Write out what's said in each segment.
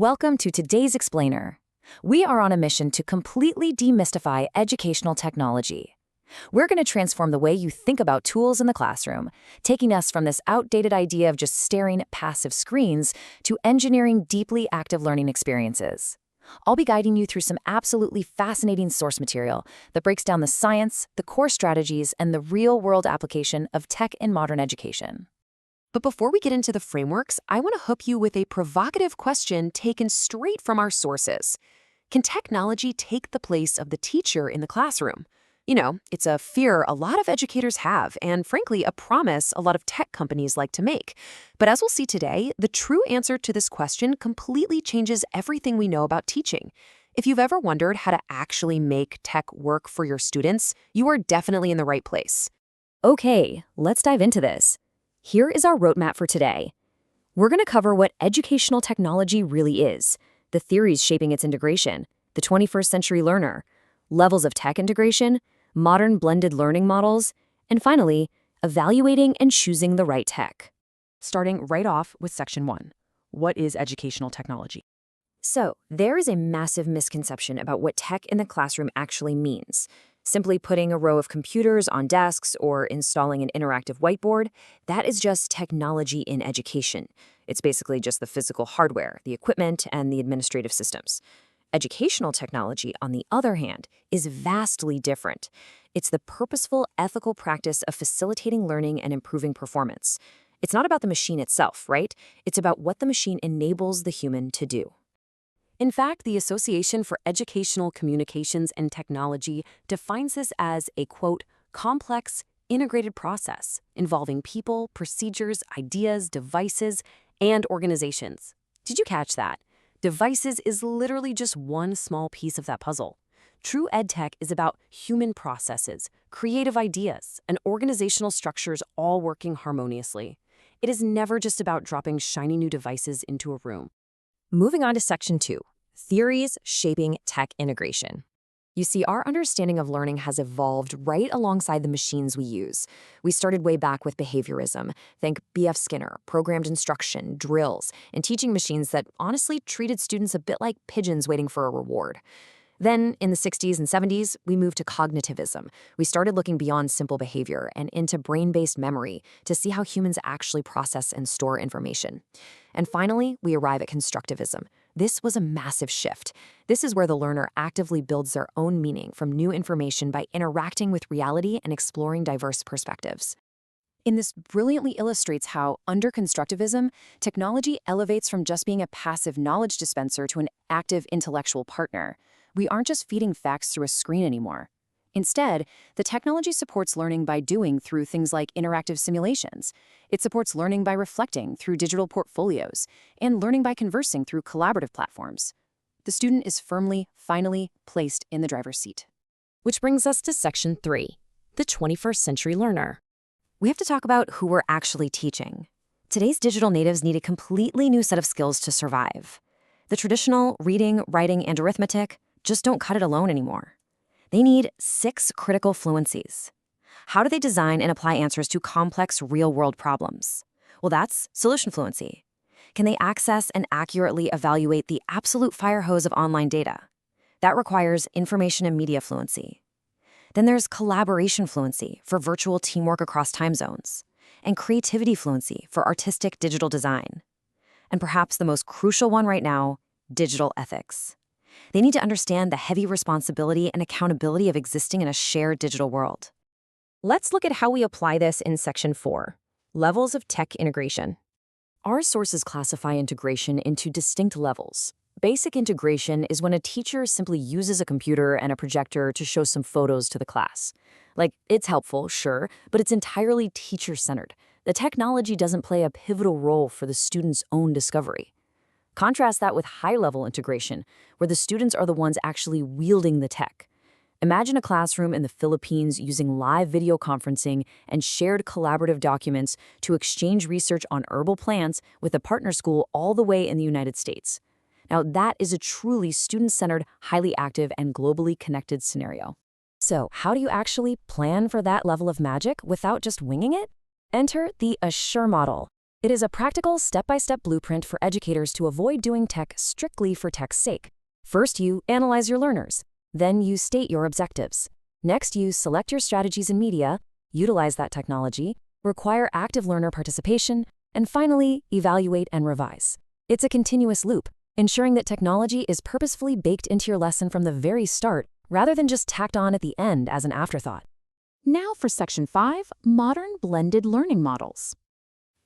Welcome to today's Explainer. We are on a mission to completely demystify educational technology. We're going to transform the way you think about tools in the classroom, taking us from this outdated idea of just staring at passive screens to engineering deeply active learning experiences. I'll be guiding you through some absolutely fascinating source material that breaks down the science, the core strategies, and the real-world application of tech in modern education. But before we get into the frameworks, I want to hook you with a provocative question taken straight from our sources. Can technology take the place of the teacher in the classroom? It's a fear a lot of educators have, and frankly, a promise a lot of tech companies like to make. But as we'll see today, the true answer to this question completely changes everything we know about teaching. If you've ever wondered how to actually make tech work for your students, you are definitely in the right place. Okay, let's dive into this. Here is our roadmap for today. We're going to cover what educational technology really is, the theories shaping its integration, the 21st century learner, levels of tech integration, modern blended learning models, and finally, evaluating and choosing the right tech. Starting right off with Section 1. What is educational technology? So, there is a massive misconception about what tech in the classroom actually means. Simply putting a row of computers on desks or installing an interactive whiteboard, that is just technology in education. It's basically just the physical hardware, the equipment, and the administrative systems. Educational technology, on the other hand, is vastly different. It's the purposeful, ethical practice of facilitating learning and improving performance. It's not about the machine itself, right? It's about what the machine enables the human to do. In fact, the Association for Educational Communications and Technology defines this as a, quote, complex, integrated process involving people, procedures, ideas, devices, and organizations. Did you catch that? Devices is literally just one small piece of that puzzle. True EdTech is about human processes, creative ideas, and organizational structures all working harmoniously. It is never just about dropping shiny new devices into a room. Moving on to Section 2, theories shaping tech integration. You see, our understanding of learning has evolved right alongside the machines we use. We started way back with behaviorism. Think B.F. Skinner, programmed instruction, drills, and teaching machines that honestly treated students a bit like pigeons waiting for a reward. Then, in the 60s and 70s, we moved to cognitivism. We started looking beyond simple behavior and into brain-based memory to see how humans actually process and store information. And finally, we arrive at constructivism. This was a massive shift. This is where the learner actively builds their own meaning from new information by interacting with reality and exploring diverse perspectives. And this brilliantly illustrates how, under constructivism, technology elevates from just being a passive knowledge dispenser to an active intellectual partner. We aren't just feeding facts through a screen anymore. Instead, the technology supports learning by doing through things like interactive simulations. It supports learning by reflecting through digital portfolios, and learning by conversing through collaborative platforms. The student is firmly, finally, placed in the driver's seat. Which brings us to Section 3, the 21st century learner. We have to talk about who we're actually teaching. Today's digital natives need a completely new set of skills to survive. The traditional reading, writing, and arithmetic just don't cut it alone anymore. They need 6 critical fluencies. How do they design and apply answers to complex real-world problems? Well, that's solution fluency. Can they access and accurately evaluate the absolute fire hose of online data? That requires information and media fluency. Then there's collaboration fluency for virtual teamwork across time zones, and creativity fluency for artistic digital design. And perhaps the most crucial one right now, digital ethics. They need to understand the heavy responsibility and accountability of existing in a shared digital world. Let's look at how we apply this in Section 4, levels of tech integration. Our sources classify integration into distinct levels. Basic integration is when a teacher simply uses a computer and a projector to show some photos to the class. It's helpful, sure, but it's entirely teacher-centered. The technology doesn't play a pivotal role for the student's own discovery. Contrast that with high-level integration, where the students are the ones actually wielding the tech. Imagine a classroom in the Philippines using live video conferencing and shared collaborative documents to exchange research on herbal plants with a partner school all the way in the United States. Now, that is a truly student-centered, highly active, and globally connected scenario. So, how do you actually plan for that level of magic without just winging it? Enter the Assure model. It is a practical, step-by-step blueprint for educators to avoid doing tech strictly for tech's sake. First, you analyze your learners. Then you state your objectives. Next, you select your strategies and media, utilize that technology, require active learner participation, and finally, evaluate and revise. It's a continuous loop, ensuring that technology is purposefully baked into your lesson from the very start, rather than just tacked on at the end as an afterthought. Now for Section 5, Modern Blended Learning Models.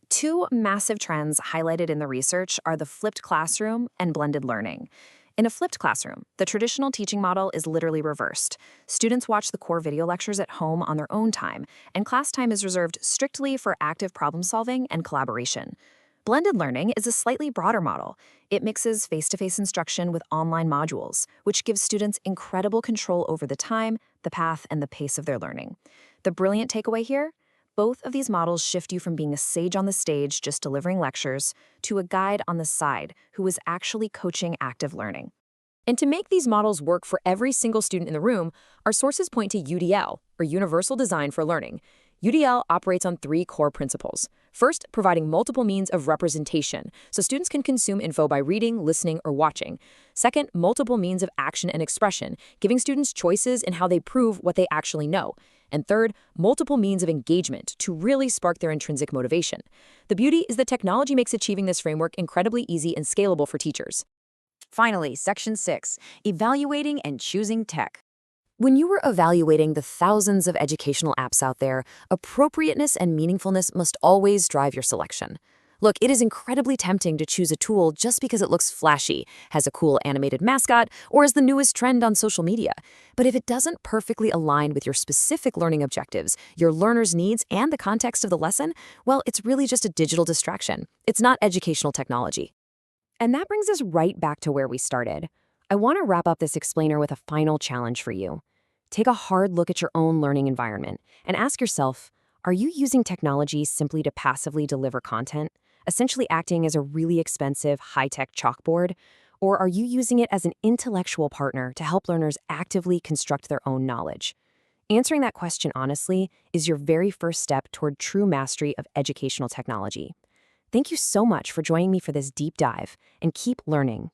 Two massive trends highlighted in the research are the flipped classroom and blended learning. In a flipped classroom, the traditional teaching model is literally reversed. Students watch the core video lectures at home on their own time, and class time is reserved strictly for active problem-solving and collaboration. Blended learning is a slightly broader model. It mixes face-to-face instruction with online modules, which gives students incredible control over the time, the path, and the pace of their learning. The brilliant takeaway here? Both of these models shift you from being a sage on the stage just delivering lectures to a guide on the side who is actually coaching active learning. And to make these models work for every single student in the room, our sources point to UDL, or Universal Design for Learning. UDL operates on three core principles. First, providing multiple means of representation, so students can consume info by reading, listening, or watching. Second, multiple means of action and expression, giving students choices in how they prove what they actually know. And third, multiple means of engagement to really spark their intrinsic motivation. The beauty is that technology makes achieving this framework incredibly easy and scalable for teachers. Finally, Section 6, Evaluating and Choosing Tech. When you are evaluating the thousands of educational apps out there, appropriateness and meaningfulness must always drive your selection. Look, it is incredibly tempting to choose a tool just because it looks flashy, has a cool animated mascot, or is the newest trend on social media. But if it doesn't perfectly align with your specific learning objectives, your learner's needs, and the context of the lesson, well, it's really just a digital distraction. It's not educational technology. And that brings us right back to where we started. I want to wrap up this explainer with a final challenge for you. Take a hard look at your own learning environment and ask yourself, are you using technology simply to passively deliver content, essentially acting as a really expensive, high-tech chalkboard? Or are you using it as an intellectual partner to help learners actively construct their own knowledge? Answering that question honestly is your very first step toward true mastery of educational technology. Thank you so much for joining me for this deep dive, and keep learning.